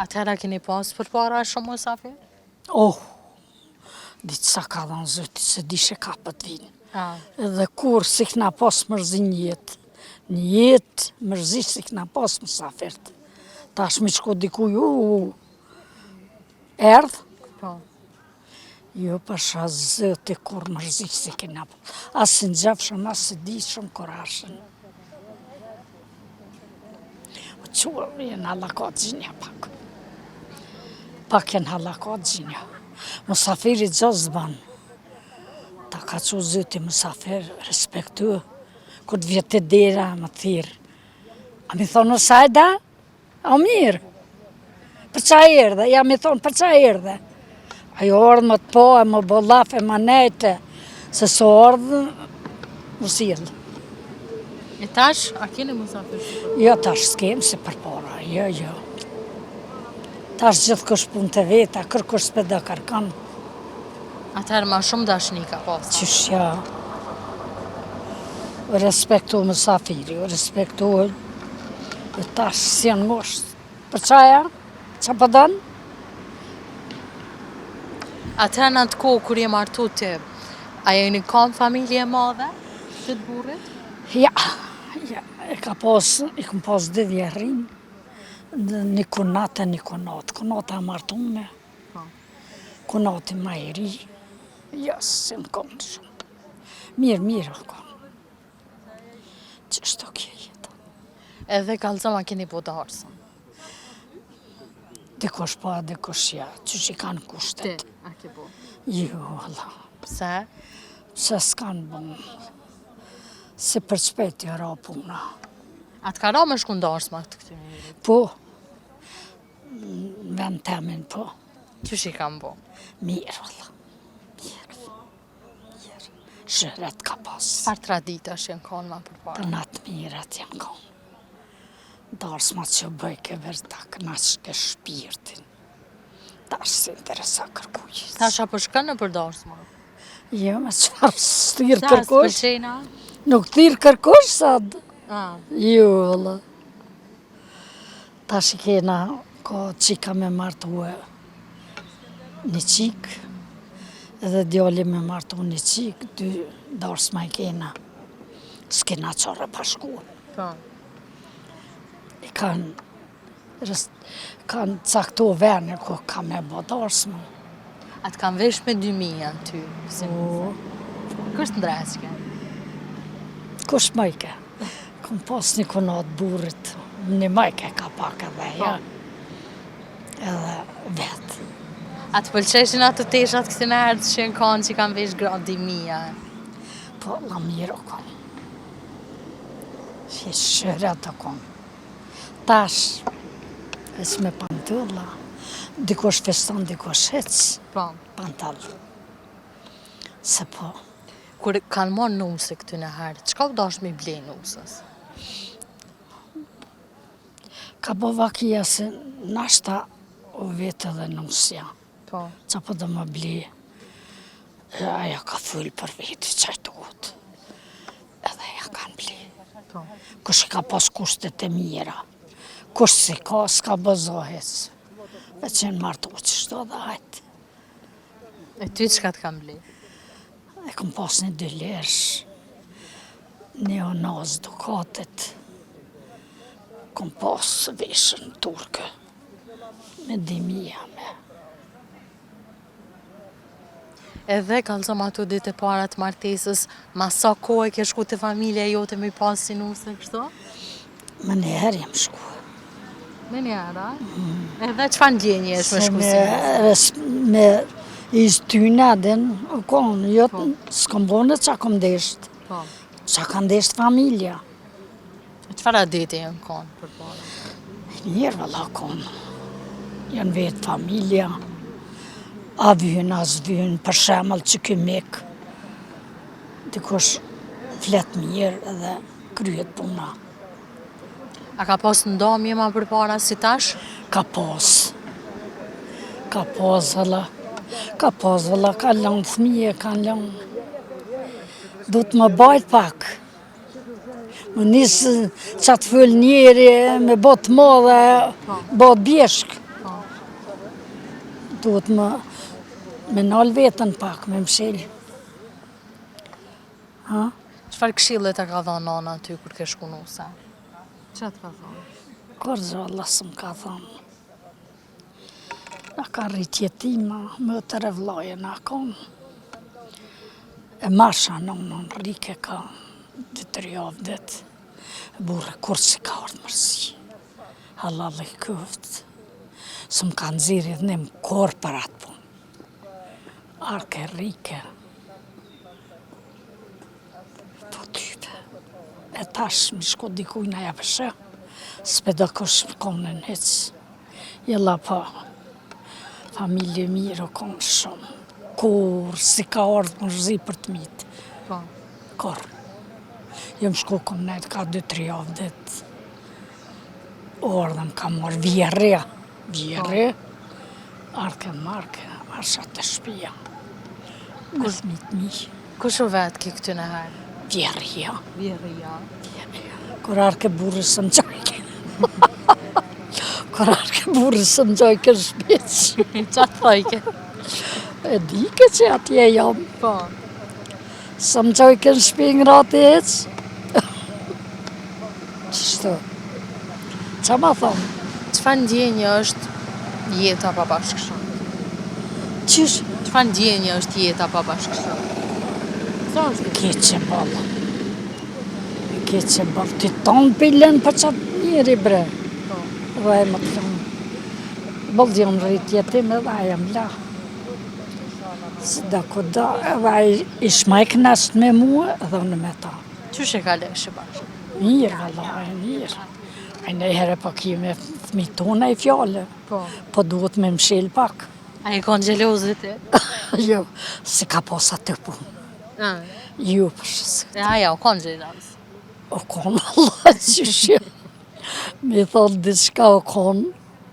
Atëhera keni pas për para shumë musafir? Oh, ditë sa ka dhënë zëti, se dishe ka për t'vinë. Ah. Edhe kur si këna pas mërzi një jetë mërzi si këna pas musafirët. Tash mi qko dikuj, erdh? Po. Jo, pasha zëti kur mërzi si këna pas. Asë në gjafshëm, asë di shumë korashën. O qurë, jenë halakat gjinja pak. Pak jenë halakat gjinja. Musafirit gjozë banë. Ta ka që zëti musafir, respektu. Kur të vjetë të dera, më thirë. A mi thonë, sajda? A mirë. Për qa erdhe? Ja mi thonë, për qa erdhe? Ajo ardhë më të po, e më bollafe, më nejte. Se so ardhë, më silë. E tash, a keni musafir? Jo, tash s'kem si për para, jo. Tash gjithë kush pun të veta, kërkush s'peda kërkan. Atëherë ma shumë dashni ka pas. Qysh ja. Respektu musafiri, respektu. E tash si janë moshtë. Për qaja? Qa pëdën? Atëherë në atë kohë kur je martu ti, a jeni kam familje e madhe të të burrit? Ja, i kom pas 2 vjerrin, një kunat e një kunat. Kunata martu me, kunati ma i ri. Ja, si më kom të shumë. Mirë kom. Qështë kje jetë? Edhe kalzama keni po darsa. Dikush pa, dikush ja, që i kanë kushtet. A ke po? Jo, Allah. Pse? Se s'kanë bon. Se për shpeti ra puna. A të ka ra me shku ndarsma të këty njëri? Po, në vend temin po. Qysh i kam bo? Mirë, Allah. Mirë. Shëret ka pas. Par tradita që jenë konë ma për para? Për natë mirat janë konë. Darsma që bëj ke vërta, kënash ke shpirtin. Tash se interesa kërkujës. Tash a përshkën në për darsma? Jo, me qëfar s'tirë Sa kërkush. s'pëlqejna? Nuk tirë kërkush, sad. Ah. Jo, Allah. Tash i kena, ko qika me martu një qik, edhe djali me martu një qik, 2 darsma i kena. S'kena qare pashku. Po. I kanë caktu vene ku ka me bo darsma. A të kam vesh me 2000 ty? Si kështë ndreske? Kush majke? Kom pas një kunat burit, një majke ka pak edhe, ja. Edhe vetë. A të pëlqeshin atë teshat kësi në herë që jenë kanë që kam vesh gradi mija? Po, la mirë o kom. Shëre të kom. Tash, veç me pantulla, dikush feston, dikush hec, Po. pantall. Se po, Kur kanë marrë nuse këty në herë, qka u dash me blej nusës? ka bo vakia se nashta o vetë edhe nusja. Po. Qa po dhe më bli, aja ka thull për veti qajtuot. Edhe ja kanë bli. Po. Kush i ka pas kushtet e mira. Kush si ka, s'ka bëzohes. E qenë martu që shto dhe hajtë. E ty qka të kam blej? E kom pas një 2 lesh, një onaz dukatet. Kom pas veshën turke, me 2000 me. Edhe kalzom ato ditë e para të martesës, ma sa kohë ke shku të familja jote me i pas si nuse kështu? Më një herë jam shku. Me njëra? Edhe që fa ndjenje është me shku si nuse? Me iztyna den, o konë, jo, s'kom bone qa kom desht. Po. Qa kam desht familja. Qëfara dite jenë konë për para? Njerë valla konë. Janë vetë familja. A vynë, as vynë, për shemëll që ky mek. Dikush flet mirë edhe kryet puna. A ka pas ndamje ma për para si tash? Ka pas. Ka pas valla. Ka pas valla, ka lënë fëmije, ka lënë. Du të më bajt pak. Më nisë qatë fëll njeri me botë madhe, botë bjeshk. Po. duhet me nal vetën pak, me mshel. Ha? Çfarë këshille të ka dhënë nana ty kur ke shku nuse? Çfarë të ka thonë? Kur Allah së më ka thonë. Na ka rrit jetima, më të revlaje na konë. E masha nonën, rike ka 2-3 javë det. Burë, kur që ka ardhë mërsi. Halal e këft. Së më ka nëziri dhe në më korë për atë punë. Arke rike. Po type. E tash mi shko dikujna ja përshë. S'peda kësh konën hec. Jella pa. Familje mirë o konë shumë. Kur si ka ardhë më shzi për të mitë. Po. Kur. Jëm shku kom nejtë ka 2-3 javë dit. Ardhëm ka marrë vjerë. Vjerë. Arke marsha të shpia. Kus mitë mi. Kush u vetë ki këty në herë? Vjerëja. Vjerëja. Kur arke burës së më gjojke. Kur arke burës së më gjojke shpicë. Qa të thojke? E dike që atje jam. Po. Së më gjojke në shpi në rati eqë. Qështu? Qa ma thonë? Çfarë ndjenjë është jeta pa bashkëshortë? Qysh? Çfarë ndjenjë është jeta pa bashkëshortë? Sa është? Keqe balla. Keqe balla. Ti tonë pilën për qatë njëri bre. Po. Dhe e më të thonë. Bëllë jam rrit jetim edhe a jam la. Si da kuda, edhe ish ma e knasht me mua edhe në me ta. Qysh e ka leshë bashkë? Mirë, valla, e mirë. A ne herë pak me thmitona i fjallë. Po. Po duhet me mshil pak. A i konë gjelozit ti? Jo, si ka posa të punë. Jo, përshës. E aja, o konë gjeloz. O konë, Allah, qëshë. Me thonë diçka o konë.